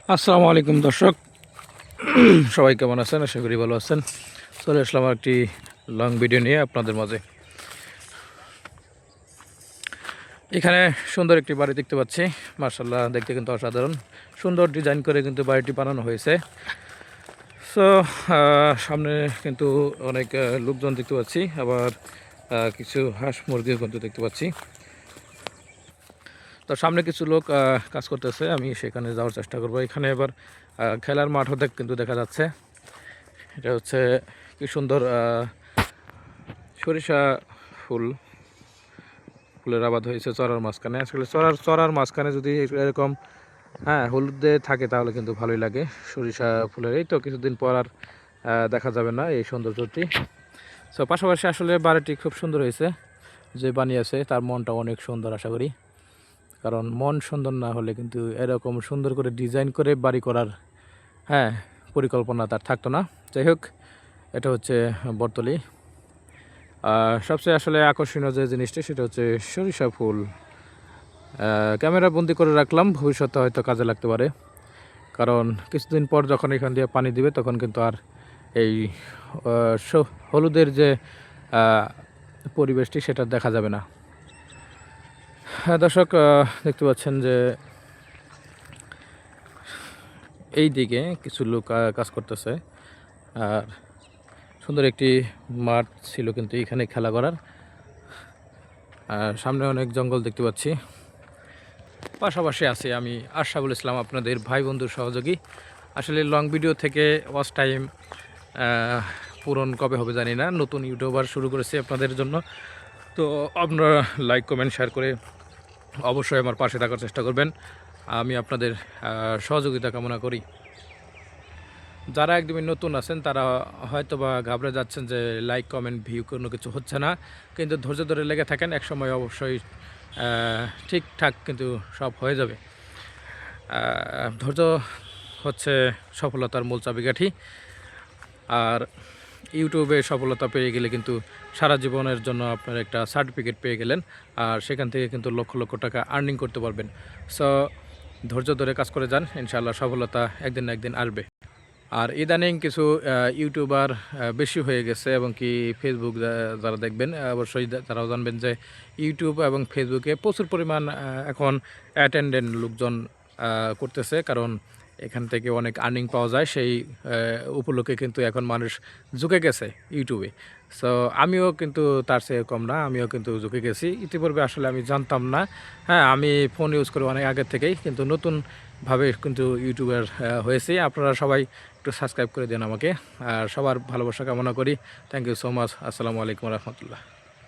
আসসালামু আলাইকুম দর্শক, সবাই কেমন আছেন? আশা করি ভালো আছেন। চলে আসলাম একটি লং ভিডিও নিয়ে আপনাদের মাঝে। এখানে সুন্দর একটি বাড়ি দেখতে পাচ্ছি। মার্শাল্লাহ, দেখতে কিন্তু অসাধারণ সুন্দর ডিজাইন করে কিন্তু বাড়িটি বানানো হয়েছে। সো সামনে কিন্তু অনেক লোকজন দেখতে পাচ্ছি, আবার কিছু হাঁস মুরগিও কিন্তু দেখতে পাচ্ছি। তো সামনে কিছু লোক কাজ করতেছে, আমি সেখানে যাওয়ার চেষ্টা করব। এখানে এবার খেলার মাঠও কিন্তু দেখা যাচ্ছে। এটা হচ্ছে কি সুন্দর সরিষা ফুলের আবাদ হয়েছে চড়ার মাঝখানে। আসলে চড়ার মাঝখানে যদি এরকম হলুদে থাকে তাহলে কিন্তু ভালোই লাগে। সরিষা ফুলের এই তো কিছুদিন পর আর দেখা যাবে না এই সৌন্দর্যটি। সো পাশাপাশি আসলে বাড়িটি খুব সুন্দর হয়েছে। যে বানিয়েছে তার মনটা অনেক সুন্দর আশা করি, কারণ মন সুন্দর না হলে কিন্তু এরকম সুন্দর করে ডিজাইন করে বাড়ি করার পরিকল্পনা তার থাকতো না। যাই হোক, এটা হচ্ছে বটতলী। সবচেয়ে আসলে আকর্ষণীয় যে জিনিসটি সেটা হচ্ছে সরিষা ফুল। ক্যামেরা বন্দি করে রাখলাম, ভবিষ্যতে হয়তো কাজে লাগতে পারে। কারণ কিছুদিন পর যখন এখান দিয়ে পানি দিবে তখন কিন্তু আর এই হলুদের যে পরিবেশটি সেটা দেখা যাবে না। দর্শক, দেখতে পাচ্ছেন যে এই দিকে কিছু লোক কাজ করতেছে। আর সুন্দর একটি মাঠ ছিল কিন্তু এখানে খেলা করার। আর সামনে অনেক জঙ্গল দেখতে পাচ্ছি। পাশাপাশি আছি আমি আশরাফুল ইসলাম, আপনাদের ভাই বন্ধুর সহযোগী। আসলে লং ভিডিও থেকে ওয়াচ টাইম পূরণ কবে হবে জানি না। নতুন ইউটিউবার শুরু করেছি আপনাদের জন্য। তো আপনারা লাইক কমেন্ট শেয়ার করে অবশ্যই আমার পাশে থাকার চেষ্টা করবেন। আমি আপনাদের সহযোগিতা কামনা করি। যারা একদমই নতুন আছেন তারা হয়তো বা ঘাবড়ে যাচ্ছেন যে লাইক কমেন্ট ভিউ কোনো কিছু হচ্ছে না, কিন্তু ধৈর্য ধরে লেগে থাকেন, একসময় অবশ্যই ঠিকঠাক কিন্তু সব হয়ে যাবে। ধৈর্য হচ্ছে সফলতার মূল চাবিকাঠি। আর ইউটিউবে সফলতা পেয়ে গেলে কিন্তু সারা জীবনের জন্য আপনার একটা সার্টিফিকেট পেয়ে গেলেন, আর সেখান থেকে কিন্তু লক্ষ লক্ষ টাকা আর্নিং করতে পারবেন। সো ধৈর্য ধরে কাজ করে যান, ইনশাআল্লাহ সফলতা একদিন না একদিন আসবে। আর ইদানিং কিছু ইউটিউবার বেশি হয়ে গেছে, এবং কি ফেসবুক যারা দেখবেন অবশ্যই তারাও জানবেন যে ইউটিউব এবং ফেসবুকে প্রচুর পরিমাণ এখন অ্যাটেন্ডেন্ট লোকজন করতেছে, কারণ এখান থেকে অনেক আর্নিং পাওয়া যায়। সেই উপলক্ষে কিন্তু এখন মানুষ ঝুঁকে গেছে ইউটিউবে। সো আমিও কিন্তু তার চেয়ে কম না, আমিও কিন্তু ঝুঁকে গেছি। ইতিপূর্বে আসলে আমি জানতাম না। আমি ফোন ইউজ করি অনেক আগের থেকেই, কিন্তু নতুনভাবে কিন্তু ইউটিউবার হয়েছি। আপনারা সবাই একটু সাবস্ক্রাইব করে দেন আমাকে, আর সবার ভালোবাসা কামনা করি। Thank you so much. আসসালামু আলাইকুম রহমতুল্লাহ।